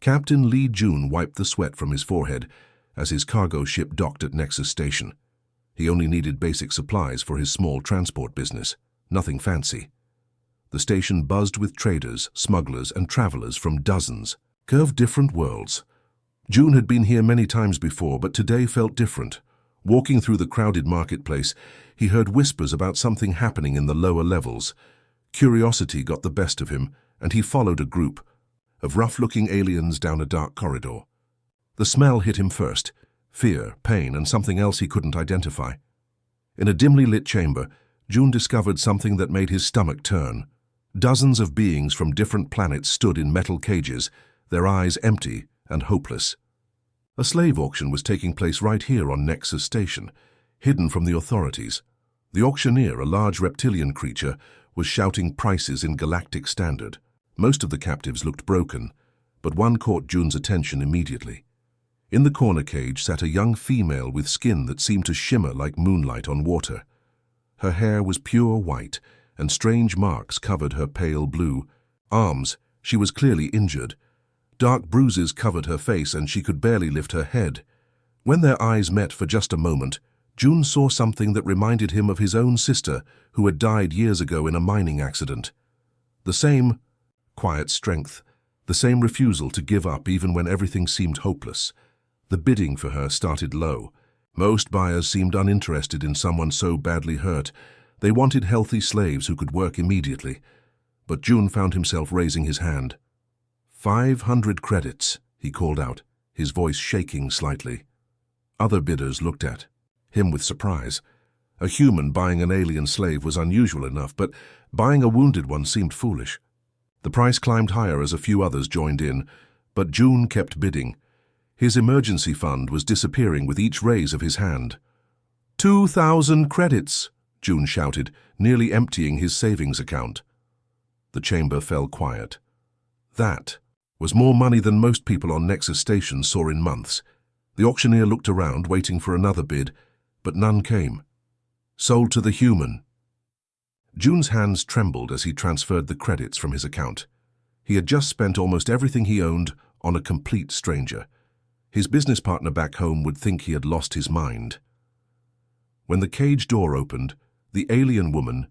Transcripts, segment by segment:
Captain Lee June wiped the sweat from his forehead as his cargo ship docked at Nexus Station. He only needed basic supplies for his small transport business, nothing fancy. The station buzzed with traders, smugglers, and travelers from dozens, curved different worlds. June had been here many times before, but today felt different. Walking through the crowded marketplace, he heard whispers about something happening in the lower levels. Curiosity got the best of him, and he followed a group of rough-looking aliens down a dark corridor. The smell hit him first, fear, pain, and something else he couldn't identify. In a dimly lit chamber, June discovered something that made his stomach turn. Dozens of beings from different planets stood in metal cages, their eyes empty and hopeless. A slave auction was taking place right here on Nexus Station, hidden from the authorities. The auctioneer, a large reptilian creature, was shouting prices in galactic standard. Most of the captives looked broken, but one caught June's attention immediately. In the corner cage sat a young female with skin that seemed to shimmer like moonlight on water. Her hair was pure white, and strange marks covered her pale blue arms. She was clearly injured. Dark bruises covered her face, and she could barely lift her head. When their eyes met for just a moment, June saw something that reminded him of his own sister, who had died years ago in a mining accident. The same quiet strength, the same refusal to give up even when everything seemed hopeless. The bidding for her started low. Most buyers seemed uninterested in someone so badly hurt. They wanted healthy slaves who could work immediately. But June found himself raising his hand. 500 credits, he called out, his voice shaking slightly. Other bidders looked at him with surprise. A human buying an alien slave was unusual enough, but buying a wounded one seemed foolish. The price climbed higher as a few others joined in, but June kept bidding. His emergency fund was disappearing with each raise of his hand. 2,000 credits, June shouted, nearly emptying his savings account. The chamber fell quiet. That was more money than most people on Nexus Station saw in months. The auctioneer looked around, waiting for another bid, but none came. Sold to the human. June's hands trembled as he transferred the credits from his account. He had just spent almost everything he owned on a complete stranger. His business partner back home would think he had lost his mind. When the cage door opened, the alien woman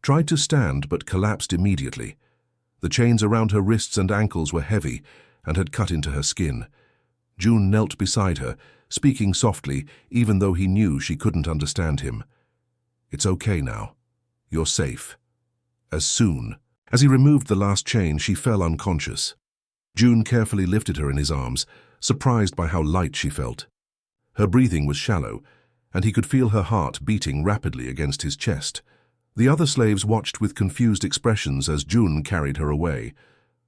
tried to stand but collapsed immediately. The chains around her wrists and ankles were heavy and had cut into her skin. June knelt beside her, speaking softly, even though he knew she couldn't understand him. "It's okay now. You're safe." As he removed the last chain, she fell unconscious. June carefully lifted her in his arms, surprised by how light she felt. Her breathing was shallow, and he could feel her heart beating rapidly against his chest. The other slaves watched with confused expressions as June carried her away.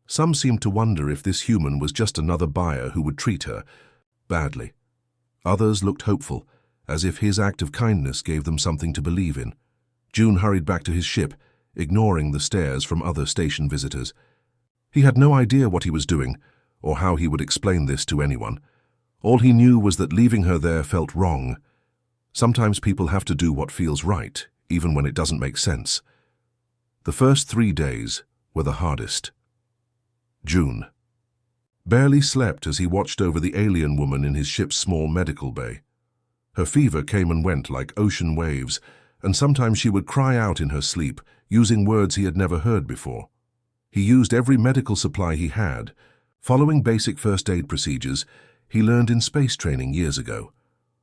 Some seemed to wonder if this human was just another buyer who would treat her badly. Others looked hopeful, as if his act of kindness gave them something to believe in. June hurried back to his ship, ignoring the stares from other station visitors. He had no idea what he was doing, or how he would explain this to anyone. All he knew was that leaving her there felt wrong. Sometimes people have to do what feels right, even when it doesn't make sense. The first 3 days were the hardest. June barely slept as he watched over the alien woman in his ship's small medical bay. Her fever came and went like ocean waves, and sometimes she would cry out in her sleep, using words he had never heard before. He used every medical supply he had. Following basic first aid procedures he learned in space training years ago.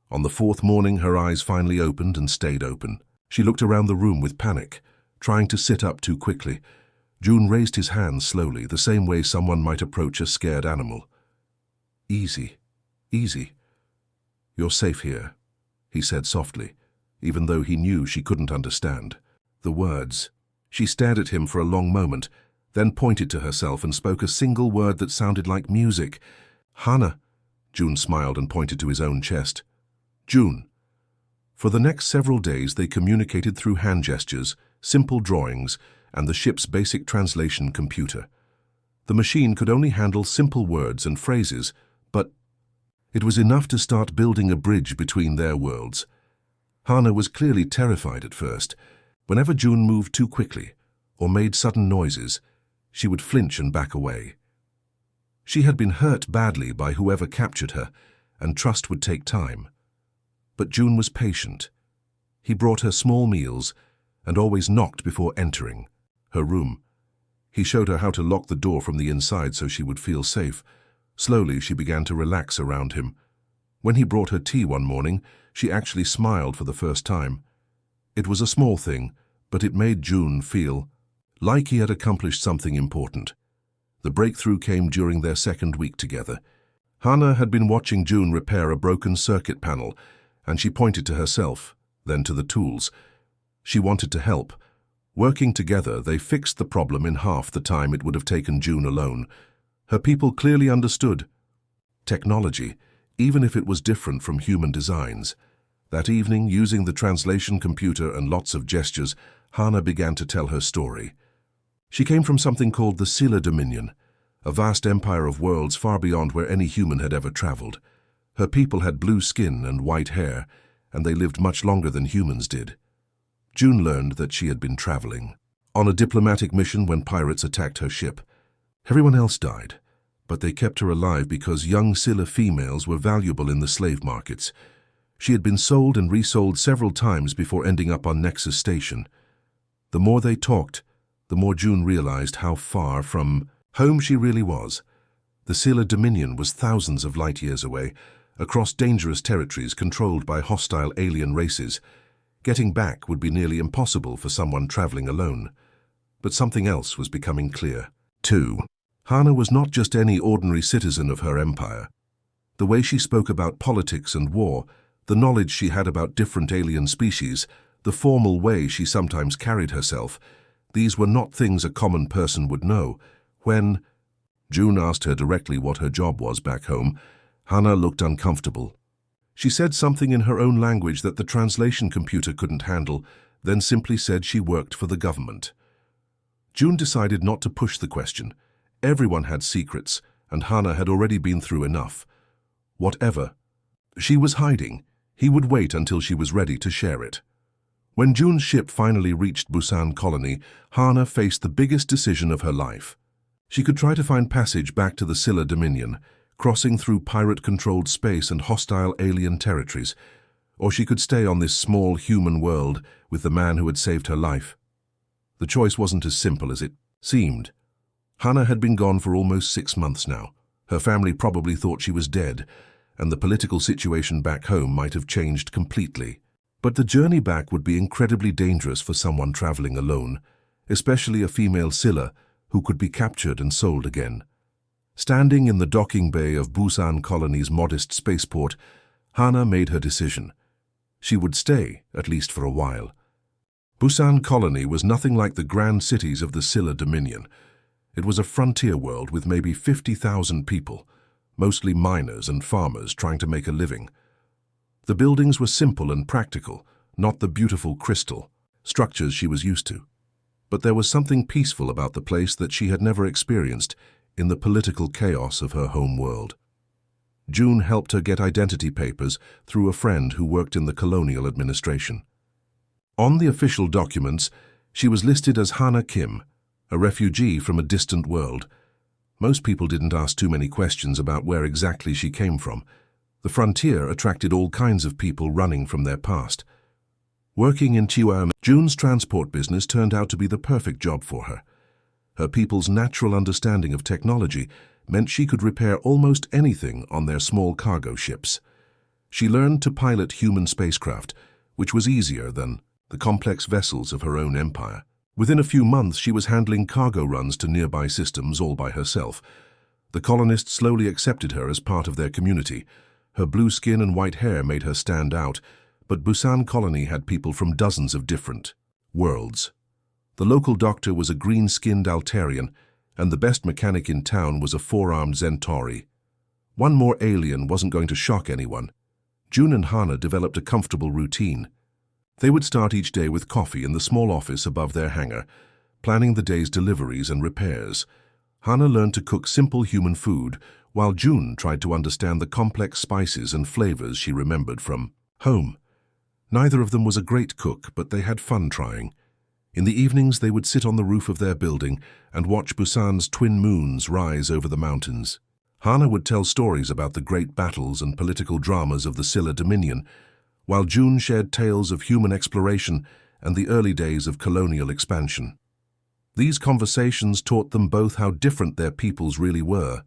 On the 4th morning, her eyes finally opened and stayed open. She looked around the room with panic, trying to sit up too quickly. June raised his hands slowly, the same way someone might approach a scared animal. "Easy, easy. You're safe here," he said softly, even though he knew she couldn't understand the words. She stared at him for a long moment, then pointed to herself and spoke a single word that sounded like music. "Hannah." June smiled and pointed to his own chest. "June." For the next several days they communicated through hand gestures, simple drawings, and the ship's basic translation computer. The machine could only handle simple words and phrases, but it was enough to start building a bridge between their worlds. Hannah was clearly terrified at first. Whenever June moved too quickly or made sudden noises, she would flinch and back away. She had been hurt badly by whoever captured her, and trust would take time. But June was patient. He brought her small meals and always knocked before entering her room. He showed her how to lock the door from the inside so she would feel safe. Slowly, she began to relax around him. When he brought her tea one morning, she actually smiled for the first time. It was a small thing, but it made June feel like he had accomplished something important. The breakthrough came during their second week together. Hannah had been watching June repair a broken circuit panel, and she pointed to herself, then to the tools. She wanted to help. Working together, they fixed the problem in half the time it would have taken June alone. Her people clearly understood technology, even if it was different from human designs. That evening, using the translation computer and lots of gestures, Hannah began to tell her story. She came from something called the Scylla Dominion, a vast empire of worlds far beyond where any human had ever traveled. Her people had blue skin and white hair, and they lived much longer than humans did. June learned that she had been traveling on a diplomatic mission when pirates attacked her ship. Everyone else died, but they kept her alive because young Scylla females were valuable in the slave markets. She had been sold and resold several times before ending up on Nexus Station. The more they talked, the more June realized how far from home she really was. The Scylla Dominion was thousands of light years away, across dangerous territories controlled by hostile alien races. Getting back would be nearly impossible for someone traveling alone. But something else was becoming clear, too. Hannah was not just any ordinary citizen of her empire. The way she spoke about politics and war, the knowledge she had about different alien species, the formal way she sometimes carried herself, these were not things a common person would know. When June asked her directly what her job was back home, Hannah looked uncomfortable. She said something in her own language that the translation computer couldn't handle, then simply said she worked for the government. June decided not to push the question. Everyone had secrets, and Hannah had already been through enough. Whatever she was hiding, he would wait until she was ready to share it. When June's ship finally reached Busan Colony, Hannah faced the biggest decision of her life. She could try to find passage back to the Scylla Dominion, crossing through pirate-controlled space and hostile alien territories, or she could stay on this small human world with the man who had saved her life. The choice wasn't as simple as it seemed. Hannah had been gone for almost 6 months now. Her family probably thought she was dead, and the political situation back home might have changed completely. But the journey back would be incredibly dangerous for someone traveling alone, especially a female Scylla who could be captured and sold again. Standing in the docking bay of Busan Colony's modest spaceport, Hannah made her decision. She would stay, at least for a while. Busan Colony was nothing like the grand cities of the Scylla Dominion. It was a frontier world with maybe 50,000 people, mostly miners and farmers trying to make a living. The buildings were simple and practical, not the beautiful crystal structures she was used to. But there was something peaceful about the place that she had never experienced in the political chaos of her home world. June helped her get identity papers through a friend who worked in the colonial administration. On the official documents, she was listed as Hannah Kim, a refugee from a distant world. Most people didn't ask too many questions about where exactly she came from. The frontier attracted all kinds of people running from their past. Working in Chihuahua, June's transport business turned out to be the perfect job for her. Her people's natural understanding of technology meant she could repair almost anything on their small cargo ships. She learned to pilot human spacecraft, which was easier than the complex vessels of her own empire. Within a few months, she was handling cargo runs to nearby systems all by herself. The colonists slowly accepted her as part of their community. Her blue skin and white hair made her stand out, but Busan Colony had people from dozens of different worlds. The local doctor was a green-skinned Altarian, and the best mechanic in town was a four-armed Centauri. One more alien wasn't going to shock anyone. June and Hannah developed a comfortable routine. They would start each day with coffee in the small office above their hangar, planning the day's deliveries and repairs. Hannah learned to cook simple human food, while June tried to understand the complex spices and flavors she remembered from home. Neither of them was a great cook, but they had fun trying. In the evenings, they would sit on the roof of their building and watch Busan's twin moons rise over the mountains. Hana would tell stories about the great battles and political dramas of the Scylla Dominion, while June shared tales of human exploration and the early days of colonial expansion. These conversations taught them both how different their peoples really were.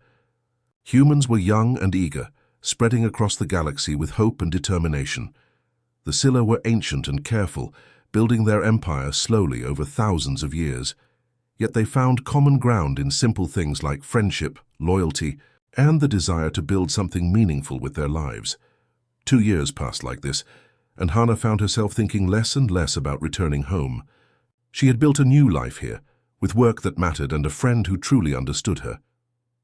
Humans were young and eager, spreading across the galaxy with hope and determination. The Scylla were ancient and careful, building their empire slowly over thousands of years. Yet they found common ground in simple things like friendship, loyalty, and the desire to build something meaningful with their lives. 2 years passed like this, and Hana found herself thinking less and less about returning home. She had built a new life here, with work that mattered and a friend who truly understood her.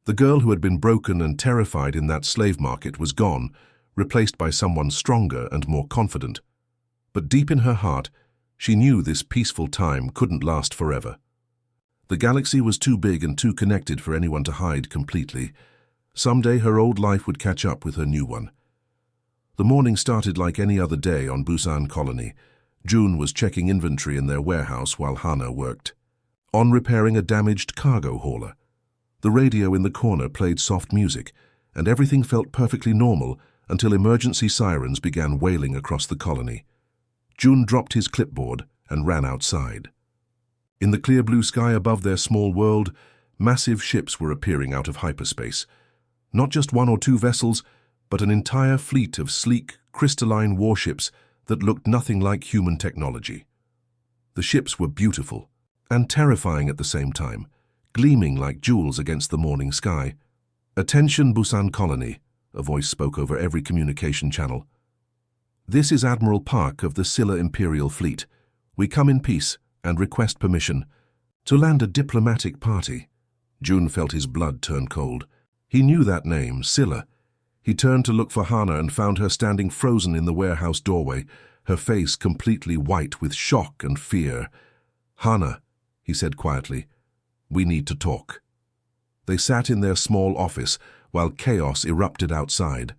The girl who had been broken and terrified in that slave market was gone, replaced by someone stronger and more confident. But deep in her heart, she knew this peaceful time couldn't last forever. The galaxy was too big and too connected for anyone to hide completely. Someday her old life would catch up with her new one. The morning started like any other day on Busan Colony. June was checking inventory in their warehouse while Hana worked on repairing a damaged cargo hauler. The radio in the corner played soft music, and everything felt perfectly normal until emergency sirens began wailing across the colony. June dropped his clipboard and ran outside. In the clear blue sky above their small world, massive ships were appearing out of hyperspace. Not just 1 or 2 vessels, but an entire fleet of sleek, crystalline warships that looked nothing like human technology. The ships were beautiful and terrifying at the same time, gleaming like jewels against the morning sky. "Attention, Busan Colony," a voice spoke over every communication channel. "This is Admiral Park of the Scylla Imperial Fleet. We come in peace and request permission to land a diplomatic party." June felt his blood turn cold. He knew that name, Scylla. He turned to look for Hana and found her standing frozen in the warehouse doorway, her face completely white with shock and fear. "Hana," he said quietly, "we need to talk." They sat in their small office while chaos erupted outside.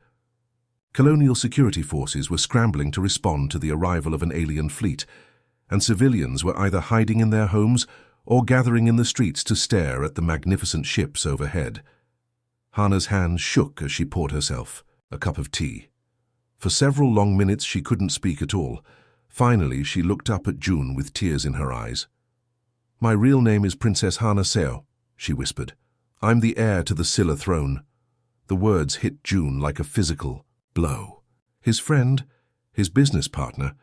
Colonial security forces were scrambling to respond to the arrival of an alien fleet, and civilians were either hiding in their homes or gathering in the streets to stare at the magnificent ships overhead. Hana's hands shook as she poured herself a cup of tea. For several long minutes she couldn't speak at all. Finally, she looked up at June with tears in her eyes. "My real name is Princess Hana Seo," she whispered. "I'm the heir to the Scylla throne." The words hit June like a physical blow. His friend, his business partner,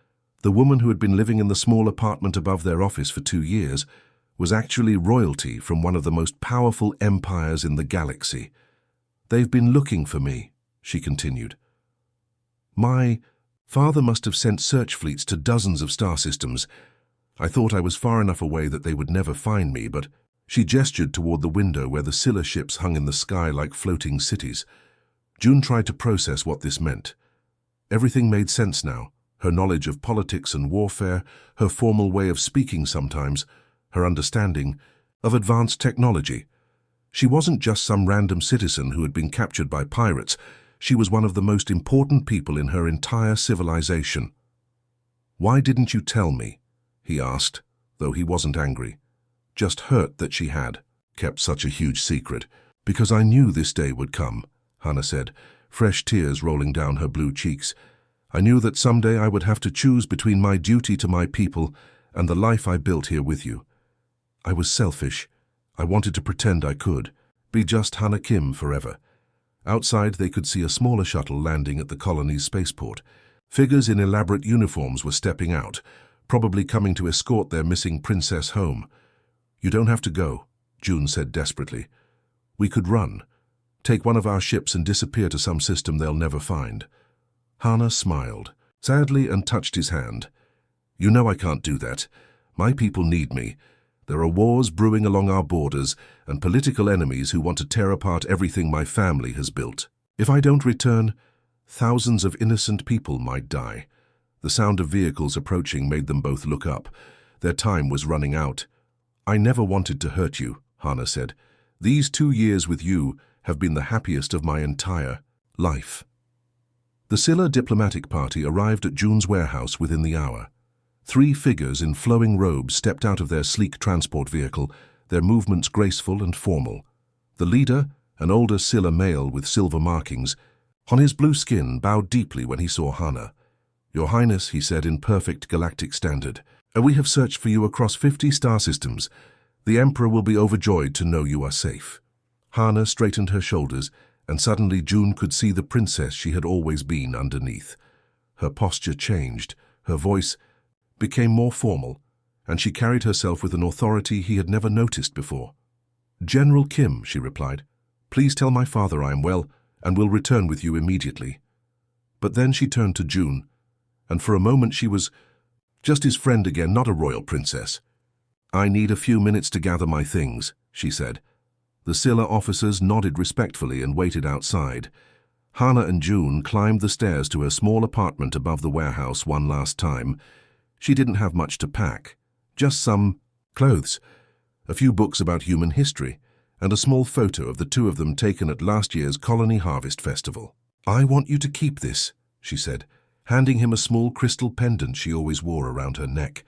the woman who had been living in the small apartment above their office for 2 years, was actually royalty from one of the most powerful empires in the galaxy. "They've been looking for me," she continued. "My father must have sent search fleets to dozens of star systems. I thought I was far enough away that they would never find me, but..." She gestured toward the window where the Scylla ships hung in the sky like floating cities. June tried to process what this meant. Everything made sense now. Her knowledge of politics and warfare, her formal way of speaking sometimes, her understanding of advanced technology. She wasn't just some random citizen who had been captured by pirates. She was one of the most important people in her entire civilization. "Why didn't you tell me?" he asked, though he wasn't angry. Just hurt that she had kept such a huge secret. "Because I knew this day would come," Hana said, fresh tears rolling down her blue cheeks. "I knew that someday I would have to choose between my duty to my people and the life I built here with you. I was selfish. I wanted to pretend I could, be just Hana Kim forever." Outside, they could see a smaller shuttle landing at the colony's spaceport. Figures in elaborate uniforms were stepping out, probably coming to escort their missing princess home. "You don't have to go," June said desperately. "We could run. Take one of our ships and disappear to some system they'll never find." Hana smiled, sadly, and touched his hand. "You know I can't do that. My people need me. There are wars brewing along our borders and political enemies who want to tear apart everything my family has built. If I don't return, thousands of innocent people might die." The sound of vehicles approaching made them both look up. Their time was running out. "I never wanted to hurt you," Hana said. "These 2 years with you have been the happiest of my entire life." The Scylla diplomatic party arrived at June's warehouse within the hour. 3 figures in flowing robes stepped out of their sleek transport vehicle, their movements graceful and formal. The leader, An older Scylla male with silver markings on his blue skin bowed deeply when he saw Hana. "Your Highness," he said in perfect galactic standard, "we have searched for you across 50 star systems. The Emperor will be overjoyed to know you are safe." Hana straightened her shoulders, and suddenly June could see the princess she had always been underneath. Her posture changed, her voice became more formal, and she carried herself with an authority he had never noticed before. "General Kim," she replied, "please tell my father I am well and will return with you immediately." But then she turned to June, and for a moment she was just his friend again, not a royal princess. "I need a few minutes to gather my things," she said. The Scylla officers nodded respectfully and waited outside. Hana and June climbed the stairs to her small apartment above the warehouse one last time. She didn't have much to pack, just some clothes, a few books about human history, and a small photo of the two of them taken at last year's Colony Harvest Festival. "I want you to keep this," she said, handing him a small crystal pendant she always wore around her neck.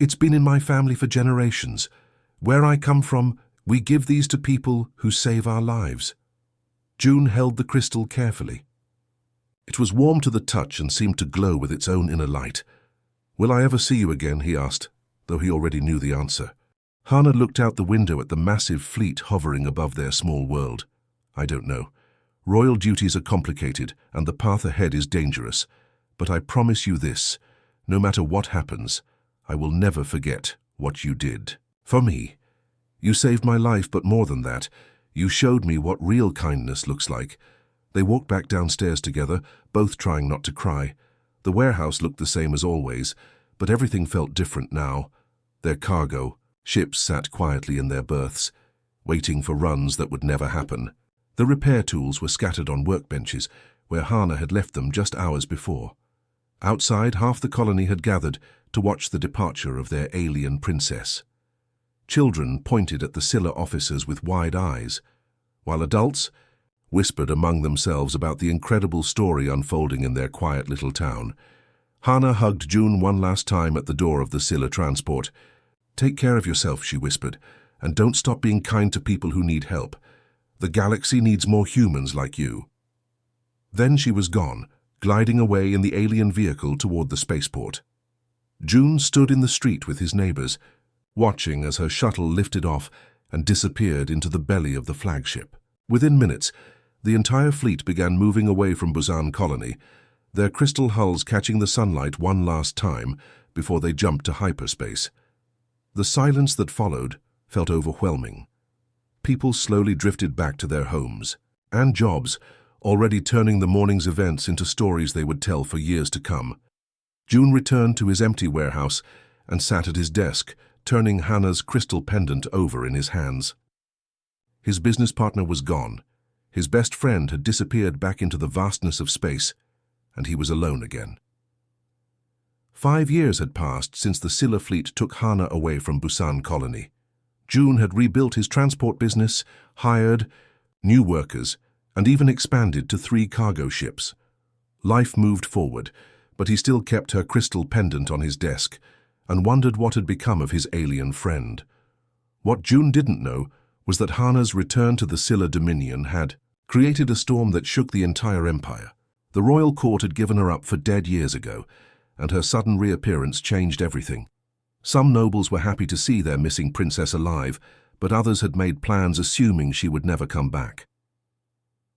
"It's been in my family for generations. Where I come from, we give these to people who save our lives." June held the crystal carefully. It was warm to the touch and seemed to glow with its own inner light. "Will I ever see you again?" he asked, though he already knew the answer. Hana looked out the window at the massive fleet hovering above their small world. "I don't know. Royal duties are complicated, and the path ahead is dangerous. But I promise you this, no matter what happens, I will never forget what you did. For me. You saved my life, but more than that, you showed me what real kindness looks like." They walked back downstairs together, both trying not to cry. The warehouse looked the same as always, but everything felt different now. Their cargo, ships sat quietly in their berths, waiting for runs that would never happen. The repair tools were scattered on workbenches, where Hana had left them just hours before. Outside, half the colony had gathered to watch the departure of their alien princess. Children pointed at the Scylla officers with wide eyes, while adults whispered among themselves about the incredible story unfolding in their quiet little town. Hana hugged June one last time at the door of the Scylla transport. "Take care of yourself," she whispered, "and don't stop being kind to people who need help. The galaxy needs more humans like you." Then she was gone, gliding away in the alien vehicle toward the spaceport. June stood in the street with his neighbors, watching as her shuttle lifted off and disappeared into the belly of the flagship. Within minutes, the entire fleet began moving away from Busan Colony, their crystal hulls catching the sunlight one last time before they jumped to hyperspace. The silence that followed felt overwhelming. People slowly drifted back to their homes and jobs, already turning the morning's events into stories they would tell for years to come. June returned to his empty warehouse and sat at his desk, turning Hana's crystal pendant over in his hands. His business partner was gone. His best friend had disappeared back into the vastness of space, and he was alone again. 5 years had passed since the Scylla fleet took Hana away from Busan Colony. June had rebuilt his transport business, hired new workers, and even expanded to 3 cargo ships. Life moved forward, but he still kept her crystal pendant on his desk and wondered what had become of his alien friend. What June didn't know was that Hana's return to the Scylla Dominion had created a storm that shook the entire empire. The royal court had given her up for dead years ago, and her sudden reappearance changed everything. Some nobles were happy to see their missing princess alive, but others had made plans assuming she would never come back.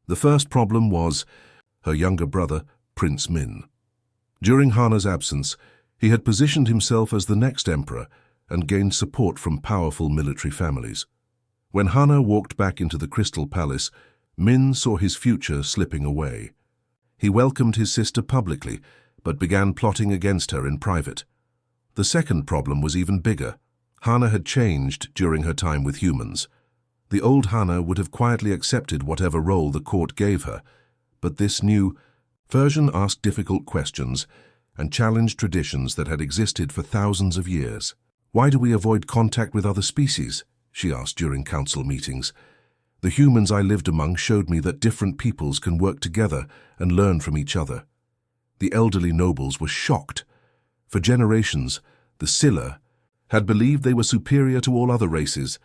The first problem was her younger brother, Prince Min. During Hana's absence, he had positioned himself as the next emperor and gained support from powerful military families. When Hana walked back into the Crystal Palace, Min saw his future slipping away. He welcomed his sister publicly, but began plotting against her in private. The second problem was even bigger. Hana had changed during her time with humans. The old Hana would have quietly accepted whatever role the court gave her, but this new version asked difficult questions and challenged traditions that had existed for thousands of years. "Why do we avoid contact with other species?" she asked during council meetings. "The humans I lived among showed me that different peoples can work together and learn from each other." The elderly nobles were shocked. For generations, the Scylla had believed they were superior to all other races,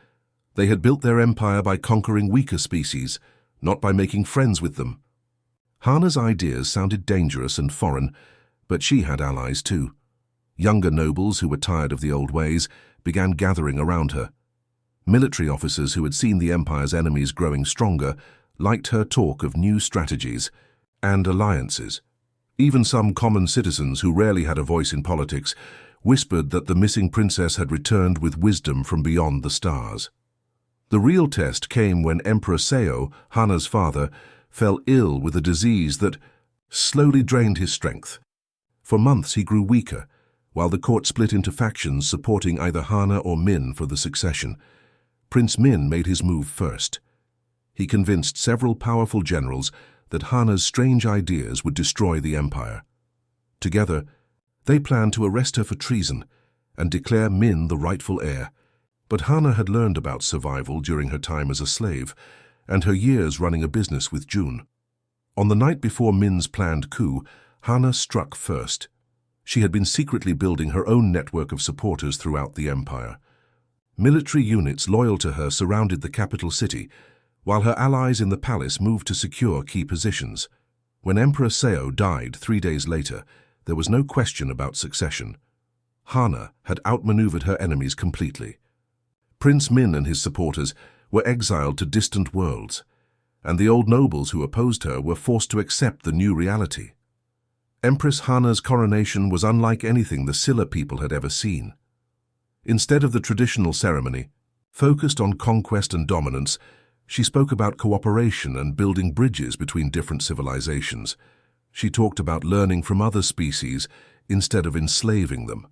They had built their empire by conquering weaker species, not by making friends with them. Hana's ideas sounded dangerous and foreign, but she had allies too. Younger nobles who were tired of the old ways began gathering around her. Military officers who had seen the empire's enemies growing stronger liked her talk of new strategies and alliances. Even some common citizens who rarely had a voice in politics whispered that the missing princess had returned with wisdom from beyond the stars. The real test came when Emperor Seo, Hana's father, fell ill with a disease that slowly drained his strength. For months he grew weaker, while the court split into factions supporting either Hana or Min for the succession. Prince Min made his move first. He convinced several powerful generals that Hana's strange ideas would destroy the empire. Together, they planned to arrest her for treason and declare Min the rightful heir. But Hana had learned about survival during her time as a slave and her years running a business with June. On the night before Min's planned coup, Hana struck first. She had been secretly building her own network of supporters throughout the empire. Military units loyal to her surrounded the capital city, while her allies in the palace moved to secure key positions. When Emperor Seo died 3 days later, there was no question about succession. Hana had outmaneuvered her enemies completely. Prince Min and his supporters were exiled to distant worlds, and the old nobles who opposed her were forced to accept the new reality. Empress Hana's coronation was unlike anything the Silla people had ever seen. Instead of the traditional ceremony, focused on conquest and dominance, she spoke about cooperation and building bridges between different civilizations. She talked about learning from other species instead of enslaving them.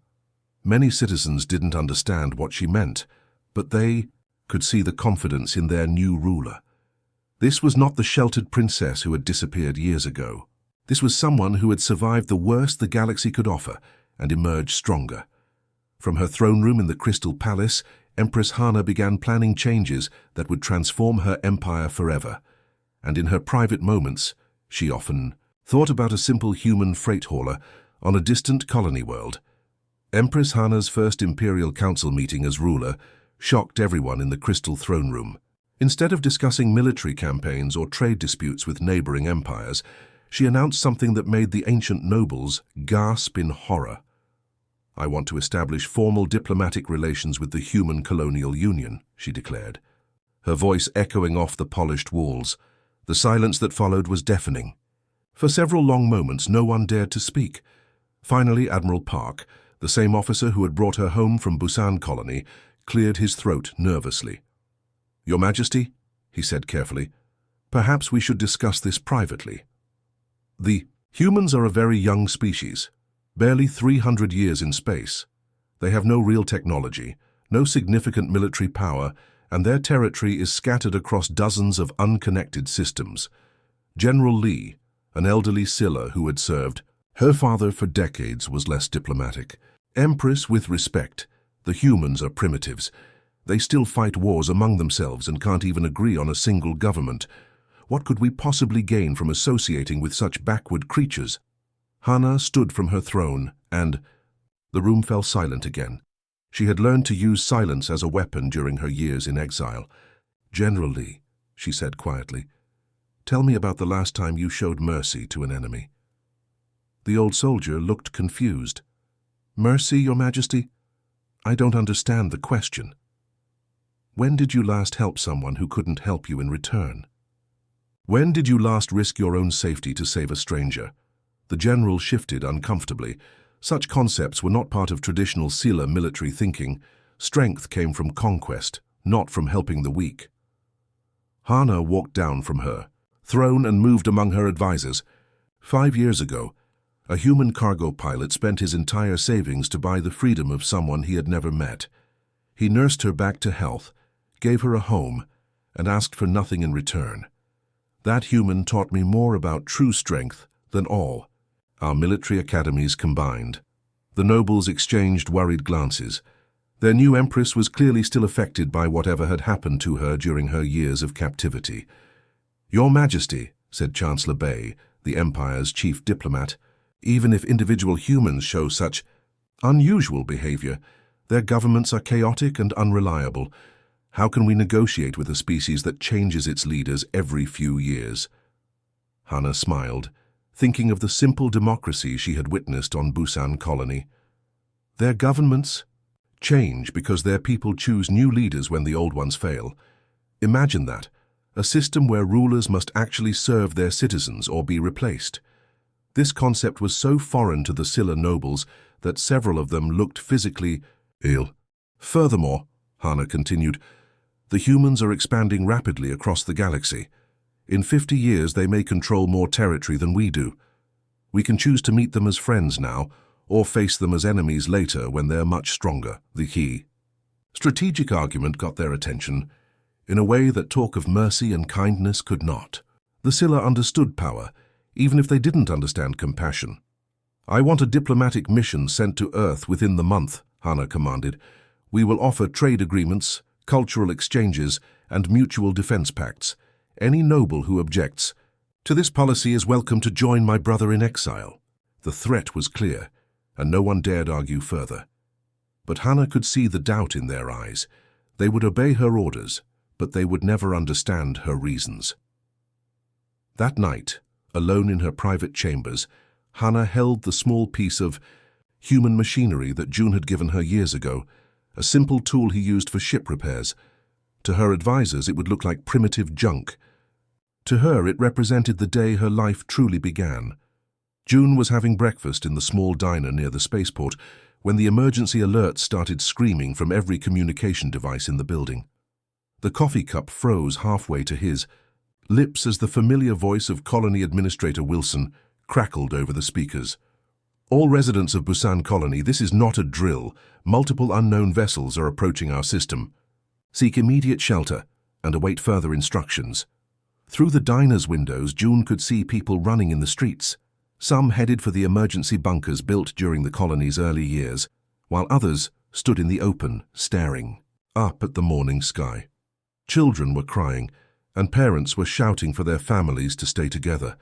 Many citizens didn't understand what she meant, but they could see the confidence in their new ruler. This was not the sheltered princess who had disappeared years ago. This was someone who had survived the worst the galaxy could offer and emerged stronger. From her throne room in the Crystal Palace, Empress Hana began planning changes that would transform her empire forever. And in her private moments, she often thought about a simple human freight hauler on a distant colony world. Empress Hana's first Imperial Council meeting as ruler shocked everyone in the Crystal Throne Room. Instead of discussing military campaigns or trade disputes with neighboring empires, she announced something that made the ancient nobles gasp in horror. "I want to establish formal diplomatic relations with the Human Colonial Union," she declared, her voice echoing off the polished walls. The silence that followed was deafening. For several long moments, no one dared to speak. Finally, Admiral Park, the same officer who had brought her home from Busan Colony, cleared his throat nervously. "Your Majesty," he said carefully, "perhaps we should discuss this privately. The humans are a very young species, barely 300 years in space. They have no real technology, no significant military power, and their territory is scattered across dozens of unconnected systems. General Lee, an elderly Silla who had served her father for decades, was less diplomatic. Empress, with respect, the humans are primitives. They still fight wars among themselves and can't even agree on a single government. What could we possibly gain from associating with such backward creatures?" Hana stood from her throne and the room fell silent again. She had learned to use silence as a weapon during her years in exile. "General Lee," she said quietly, "tell me about the last time you showed mercy to an enemy." The old soldier looked confused. "Mercy, Your Majesty? I don't understand the question." "When did you last help someone who couldn't help you in return? When did you last risk your own safety to save a stranger?" The general shifted uncomfortably. Such concepts were not part of traditional Silla military thinking. Strength came from conquest, not from helping the weak. Hana walked down from her throne and moved among her advisors. 5 years ago, a human cargo pilot spent his entire savings to buy the freedom of someone he had never met. He nursed her back to health, gave her a home, and asked for nothing in return. That human taught me more about true strength than all our military academies combined. The nobles exchanged worried glances. Their new empress was clearly still affected by whatever had happened to her during her years of captivity. "Your Majesty," said Chancellor Bay, the empire's chief diplomat, "even if individual humans show such unusual behavior, their governments are chaotic and unreliable. How can we negotiate with a species that changes its leaders every few years? Hana smiled, thinking of the simple democracy she had witnessed on Busan Colony. Their governments change because their people choose new leaders when the old ones fail. Imagine that, a system where rulers must actually serve their citizens or be replaced. This concept was so foreign to the Scylla nobles that several of them looked physically ill. Furthermore, Hana continued, the humans are expanding rapidly across the galaxy. In 50 years they may control more territory than we do. We can choose to meet them as friends now, or face them as enemies later when they're much stronger. The key strategic argument got their attention in a way that talk of mercy and kindness could not. The Scylla understood power, even if they didn't understand compassion. I want a diplomatic mission sent to Earth within the month, Hana commanded. We will offer trade agreements, cultural exchanges, and mutual defense pacts. Any noble who objects to this policy is welcome to join my brother in exile. The threat was clear, and no one dared argue further. But Hana could see the doubt in their eyes. They would obey her orders, but they would never understand her reasons. That night, alone in her private chambers, Hana held the small piece of human machinery that June had given her years ago, a simple tool he used for ship repairs. To her advisors, it would look like primitive junk. To her, it represented the day her life truly began. June was having breakfast in the small diner near the spaceport when the emergency alerts started screaming from every communication device in the building. The coffee cup froze halfway to his lips as the familiar voice of Colony Administrator Wilson crackled over the speakers. All residents of Busan Colony, this is not a drill. Multiple unknown vessels are approaching our system. Seek immediate shelter and await further instructions. Through the diner's windows, June could see people running in the streets. Some headed for the emergency bunkers built during the colony's early years, while others stood in the open, staring up at the morning sky. Children were crying, and parents were shouting for their families to stay together.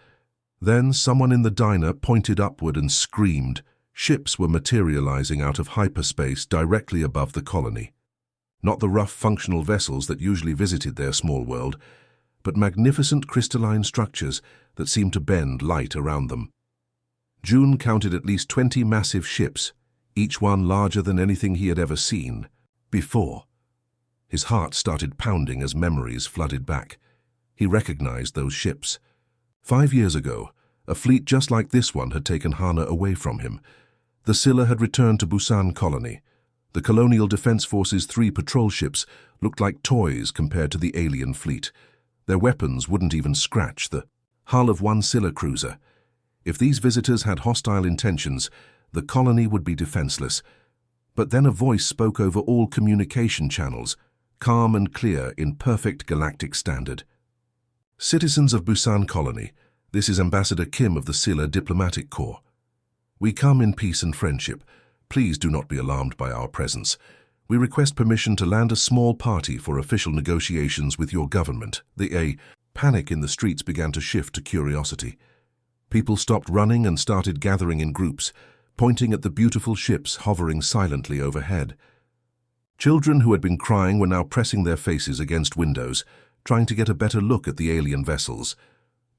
Then someone in the diner pointed upward and screamed. Ships were materializing out of hyperspace directly above the colony. Not the rough functional vessels that usually visited their small world, but magnificent crystalline structures that seemed to bend light around them. June counted at least 20 massive ships, each one larger than anything he had ever seen before. His heart started pounding as memories flooded back. He recognized those ships. 5 years ago, a fleet just like this one had taken Hana away from him. The Scylla had returned to Busan Colony. The Colonial Defense Force's 3 patrol ships looked like toys compared to the alien fleet. Their weapons wouldn't even scratch the hull of one Scylla cruiser. If these visitors had hostile intentions, the colony would be defenseless. But then a voice spoke over all communication channels, calm and clear in perfect galactic standard. Citizens of Busan Colony, this is Ambassador Kim of the Scylla Diplomatic Corps. We come in peace and friendship. Please do not be alarmed by our presence. We request permission to land a small party for official negotiations with your government. The panic in the streets began to shift to curiosity. People stopped running and started gathering in groups, pointing at the beautiful ships hovering silently overhead. Children who had been crying were now pressing their faces against windows, trying to get a better look at the alien vessels.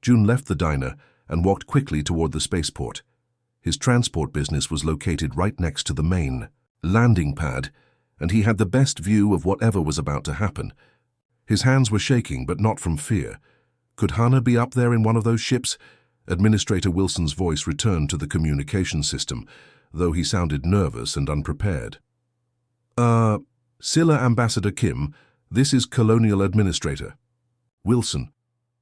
June left the diner and walked quickly toward the spaceport. His transport business was located right next to the main landing pad, and he had the best view of whatever was about to happen. His hands were shaking, but not from fear. Could Hana be up there in one of those ships? Administrator Wilson's voice returned to the communication system, though he sounded nervous and unprepared. Scylla Ambassador Kim, this is Colonial Administrator. Wilson,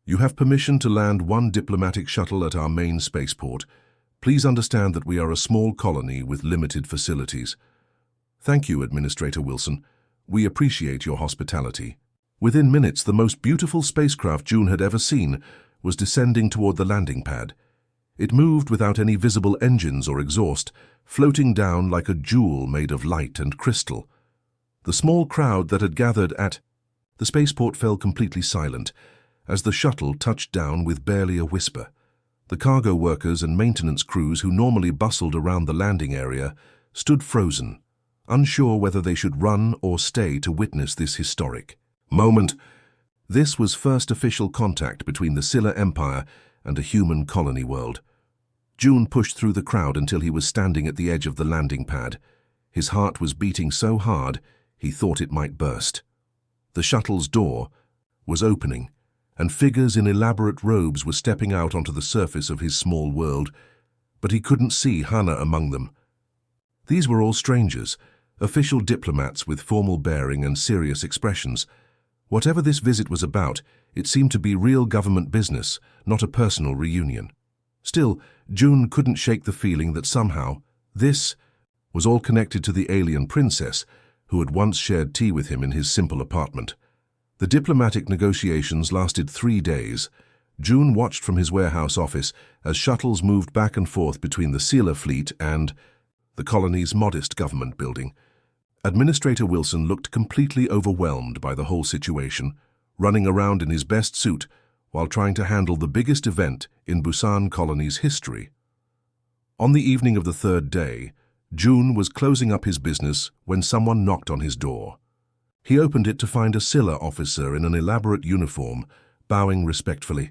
you have permission to land one diplomatic shuttle at our main spaceport. Please understand that we are a small colony with limited facilities. Thank you, Administrator Wilson. We appreciate your hospitality. Within minutes, the most beautiful spacecraft June had ever seen was descending toward the landing pad. It moved without any visible engines or exhaust, floating down like a jewel made of light and crystal. The small crowd that had gathered at the spaceport fell completely silent as the shuttle touched down with barely a whisper. The cargo workers and maintenance crews who normally bustled around the landing area stood frozen, unsure whether they should run or stay to witness this historic moment. This was first official contact between the Scylla Empire and a human colony world. June pushed through the crowd until he was standing at the edge of the landing pad. His heart was beating so hard he thought it might burst. The shuttle's door was opening, and figures in elaborate robes were stepping out onto the surface of his small world, but he couldn't see Hannah among them. These were all strangers, official diplomats with formal bearing and serious expressions. Whatever this visit was about, it seemed to be real government business, not a personal reunion. Still, June couldn't shake the feeling that somehow this was all connected to the alien princess who had once shared tea with him in his simple apartment. The diplomatic negotiations lasted 3 days. June watched from his warehouse office as shuttles moved back and forth between the Scylla fleet and the colony's modest government building. Administrator Wilson looked completely overwhelmed by the whole situation, running around in his best suit while trying to handle the biggest event in Busan colony's history. On the evening of the 3rd day, June was closing up his business when someone knocked on his door. He opened it to find a Scylla officer in an elaborate uniform, bowing respectfully.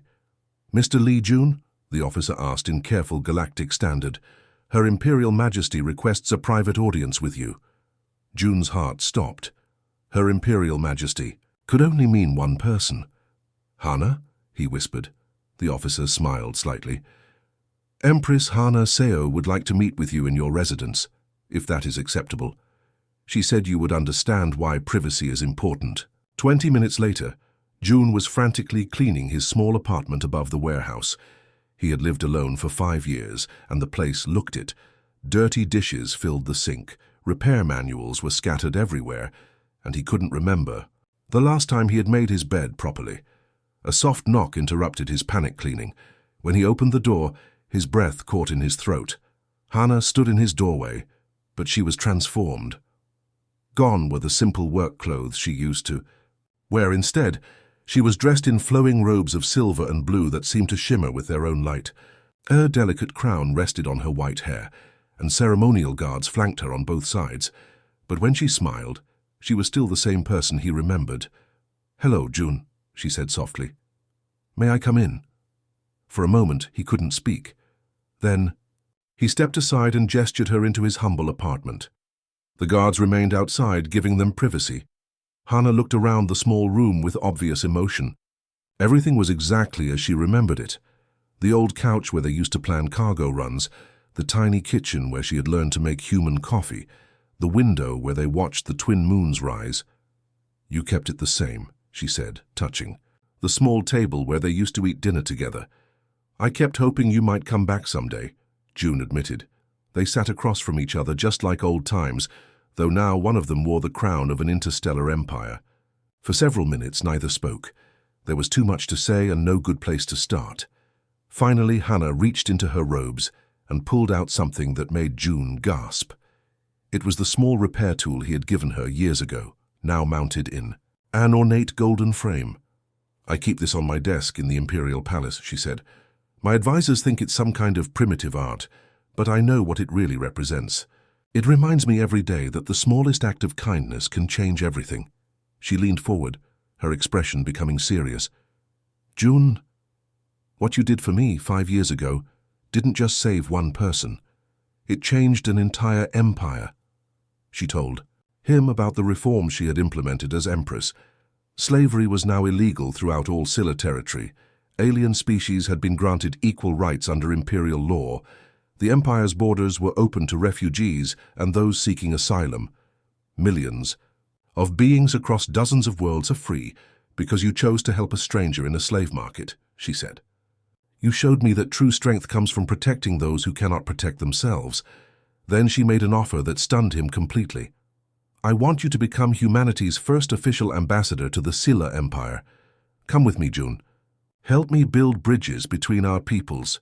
"Mr. Lee June?" the officer asked in careful galactic standard. "Her Imperial Majesty requests a private audience with you." June's heart stopped. Her Imperial Majesty could only mean one person. "Hana?" he whispered. The officer smiled slightly. "Empress Hana Seo would like to meet with you in your residence, if that is acceptable. She said you would understand why privacy is important." 20 minutes later, June was frantically cleaning his small apartment above the warehouse. He had lived alone for 5 years, and the place looked it. Dirty dishes filled the sink, repair manuals were scattered everywhere, and he couldn't remember the last time he had made his bed properly. A soft knock interrupted his panic cleaning. When he opened the door, his breath caught in his throat. Hana stood in his doorway, but she was transformed. Gone were the simple work clothes she used to wear. Instead, she was dressed in flowing robes of silver and blue that seemed to shimmer with their own light. Her delicate crown rested on her white hair, and ceremonial guards flanked her on both sides. But when she smiled, she was still the same person he remembered. "Hello, June," she said softly. "May I come in?" For a moment, he couldn't speak. Then, he stepped aside and gestured her into his humble apartment. The guards remained outside, giving them privacy. Hana looked around the small room with obvious emotion. Everything was exactly as she remembered it. The old couch where they used to plan cargo runs, the tiny kitchen where she had learned to make human coffee, the window where they watched the twin moons rise. "You kept it the same," she said, touching. "The small table where they used to eat dinner together. I kept hoping you might come back someday," June admitted. They sat across from each other just like old times, though now one of them wore the crown of an interstellar empire. For several minutes, neither spoke. There was too much to say and no good place to start. Finally, Hana reached into her robes and pulled out something that made June gasp. It was the small repair tool he had given her years ago, now mounted in an ornate golden frame. "I keep this on my desk in the Imperial Palace," she said. "My advisors think it's some kind of primitive art, but I know what it really represents. It reminds me every day that the smallest act of kindness can change everything." She leaned forward, her expression becoming serious. "June, what you did for me 5 years ago didn't just save one person. It changed an entire empire." She told him about the reforms she had implemented as Empress. Slavery was now illegal throughout all Scylla territory. Alien species had been granted equal rights under imperial law. The empire's borders were open to refugees and those seeking asylum. "Millions of beings across dozens of worlds are free because you chose to help a stranger in a slave market," she said. "You showed me that true strength comes from protecting those who cannot protect themselves." Then she made an offer that stunned him completely. "I want you to become humanity's first official ambassador to the Scylla Empire. Come with me, June. Help me build bridges between our peoples."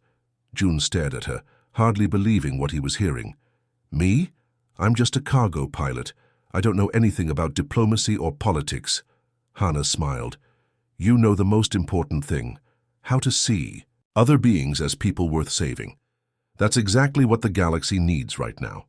June stared at her, hardly believing what he was hearing. "Me? I'm just a cargo pilot. I don't know anything about diplomacy or politics." Hana smiled. "You know the most important thing, how to see other beings as people worth saving. That's exactly what the galaxy needs right now."